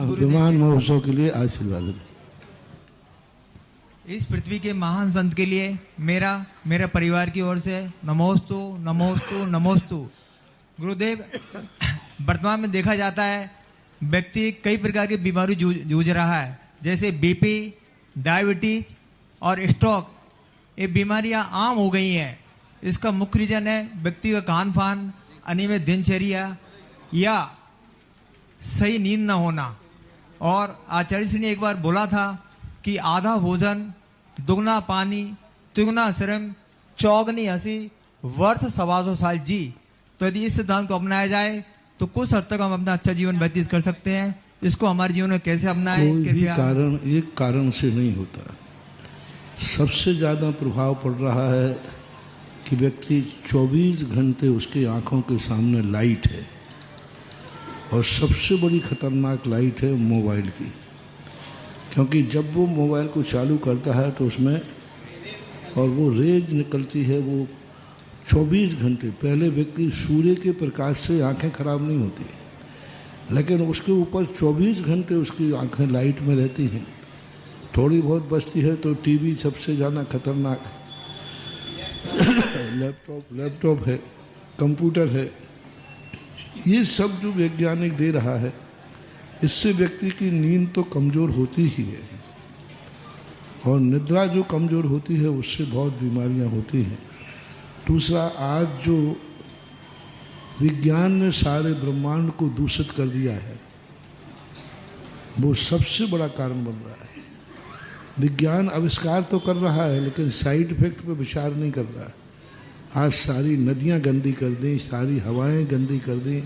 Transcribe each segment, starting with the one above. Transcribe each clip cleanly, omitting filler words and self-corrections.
विमान महोत्सव के लिए आशीर्वाद। इस पृथ्वी के महान संत के लिए मेरा परिवार की ओर से नमोस्तु नमोस्तु नमोस्तु। गुरुदेव, वर्तमान में देखा जाता है व्यक्ति कई प्रकार की बीमारी जूझ रहा है, जैसे बीपी, डायबिटीज और स्ट्रोक। ये बीमारियां आम हो गई हैं। इसका मुख्य रीजन है व्यक्ति का खान पान, अनियमित दिनचर्या या सही नींद न होना। और आचार्य जी ने एक बार बोला था कि आधा भोजन, दुगना पानी, तिगुना श्रम, चौगनी हंसी, वर्ष 125 साल जी। तो यदि इस सिद्धांत को अपनाया जाए तो कुछ हद तक हम अपना अच्छा जीवन व्यतीत कर सकते हैं। इसको हमारे जीवन में कैसे अपनाएं? कोई भी कारण एक कारण से नहीं होता। सबसे ज्यादा प्रभाव पड़ रहा है कि व्यक्ति 24 घंटे उसकी आंखों के सामने लाइट है, और सबसे बड़ी खतरनाक लाइट है मोबाइल की। क्योंकि जब वो मोबाइल को चालू करता है तो उसमें और वो रेज निकलती है, वो 24 घंटे। पहले व्यक्ति सूर्य के प्रकाश से आंखें खराब नहीं होती, लेकिन उसके ऊपर 24 घंटे उसकी आंखें लाइट में रहती हैं। थोड़ी बहुत बचती है तो टीवी सबसे ज़्यादा खतरनाक लैपटॉप है, कंप्यूटर है। ये सब जो वैज्ञानिक दे रहा है, इससे व्यक्ति की नींद तो कमज़ोर होती ही है, और निद्रा जो कमज़ोर होती है उससे बहुत बीमारियां होती हैं। दूसरा, आज जो विज्ञान ने सारे ब्रह्मांड को दूषित कर दिया है, वो सबसे बड़ा कारण बन रहा है। विज्ञान आविष्कार तो कर रहा है, लेकिन साइड इफेक्ट पे विचार नहीं कर रहा है। आज सारी नदियां गंदी कर दी, सारी हवाएं गंदी कर दी,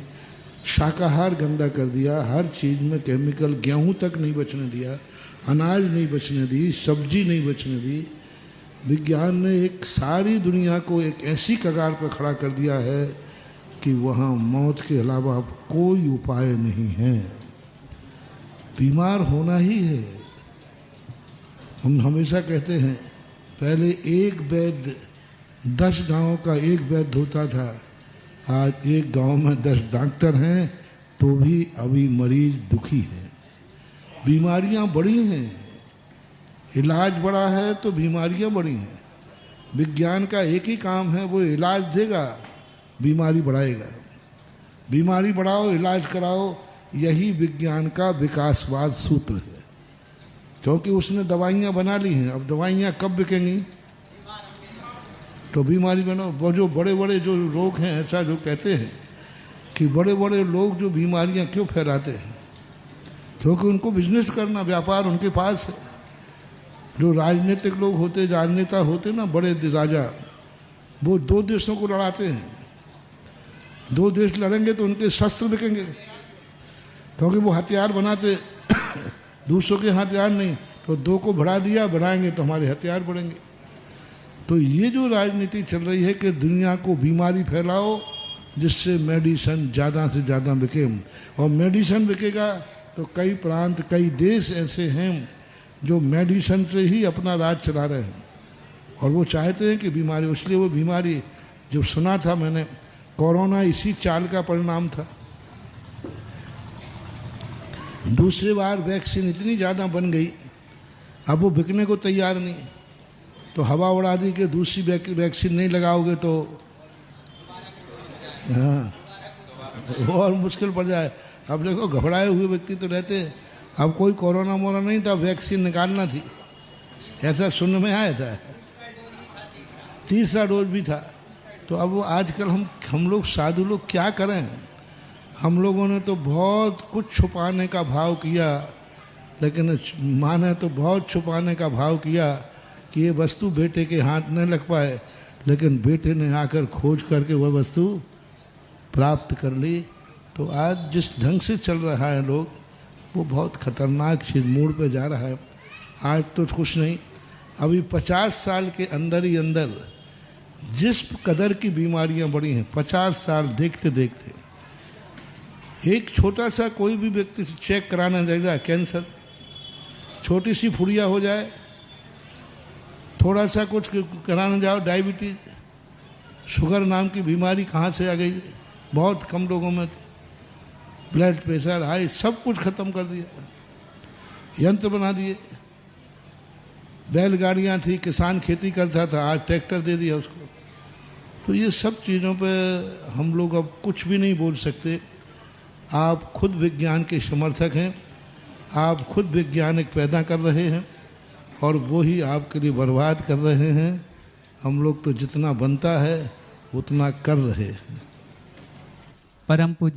शाकाहार गंदा कर दिया, हर चीज़ में केमिकल, गेहूं तक नहीं बचने दिया, अनाज नहीं बचने दी, सब्जी नहीं बचने दी। विज्ञान ने एक सारी दुनिया को एक ऐसी कगार पर खड़ा कर दिया है कि वहाँ मौत के अलावा कोई उपाय नहीं है। बीमार होना ही है। हम हमेशा कहते हैं पहले एक वैद्य 10 गांवों का एक वैद्य होता था, आज एक गांव में 10 डॉक्टर हैं तो भी अभी मरीज दुखी है। बीमारियां बड़ी हैं, इलाज बड़ा है तो बीमारियां बड़ी हैं। विज्ञान का एक ही काम है, वो इलाज देगा, बीमारी बढ़ाएगा। बीमारी बढ़ाओ, इलाज कराओ, यही विज्ञान का विकासवाद सूत्र है। क्योंकि उसने दवाइयां बना ली हैं, अब दवाइयां कब बिकेंगी? तो बीमारी बनाओ। वो जो बड़े बड़े जो रोग हैं, ऐसा जो कहते हैं कि बड़े बड़े लोग जो बीमारियां क्यों फैलाते हैं, क्योंकि उनको बिजनेस करना, व्यापार उनके पास है। जो राजनीतिक लोग होते, राजनेता होते ना, बड़े राजा, वो 2 देशों को लड़ाते हैं। 2 देश लड़ेंगे तो उनके शस्त्र बिकेंगे, क्योंकि वो हथियार बनाते दूसरों के हथियार नहीं। तो 2 को बढ़ा दिया, बढ़ाएंगे तो हमारे हथियार बढ़ेंगे। तो ये जो राजनीति चल रही है कि दुनिया को बीमारी फैलाओ जिससे मेडिसिन ज़्यादा से ज़्यादा बिके, और मेडिसिन बिकेगा तो कई प्रांत, कई देश ऐसे हैं जो मेडिसिन से ही अपना राज चला रहे हैं, और वो चाहते हैं कि बीमारी, इसलिए वो बीमारी जो सुना था मैंने, कोरोना इसी चाल का परिणाम था। दूसरी बार वैक्सीन इतनी ज़्यादा बन गई, अब वो बिकने को तैयार नहीं। तो हवा उड़ा दी कि दूसरी वैक्सीन नहीं लगाओगे तो हाँ और मुश्किल पड़ जाए। अब देखो, घबराए हुए व्यक्ति तो रहते हैं। अब कोई कोरोना मोरा नहीं था, वैक्सीन निकालना थी, ऐसा सुनने में आया था। 3रा डोज भी था। तो अब वो आजकल हम लोग साधु लोग क्या करें? हम लोगों ने तो बहुत कुछ छुपाने का भाव किया, लेकिन माने तो बहुत छुपाने का भाव किया कि ये वस्तु बेटे के हाथ न लग पाए, लेकिन बेटे ने आकर खोज करके वह वस्तु प्राप्त कर ली। तो आज जिस ढंग से चल रहा है लोग, वो बहुत खतरनाक चीज मोड़ पे जा रहा है। आज तो कुछ नहीं, अभी 50 साल के अंदर ही अंदर जिस कदर की बीमारियां बढ़ी हैं, 50 साल देखते देखते। एक छोटा सा कोई भी व्यक्ति चेक कराना जाएगा, कैंसर, छोटी सी फुड़िया हो जाए, थोड़ा सा कुछ कराने जाओ, डायबिटीज, शुगर नाम की बीमारी कहाँ से आ गई? बहुत कम लोगों में थी। ब्लड प्रेशर हाई सब कुछ खत्म कर दिया, यंत्र बना दिए। बैलगाड़ियां थी, किसान खेती करता था, आज ट्रैक्टर दे दिया उसको। तो ये सब चीज़ों पे हम लोग अब कुछ भी नहीं बोल सकते। आप खुद विज्ञान के समर्थक हैं, आप खुद वैज्ञानिक पैदा कर रहे हैं और वो ही आपके लिए बर्बाद कर रहे हैं। हम लोग तो जितना बनता है उतना कर रहे हैं। परम पूज्य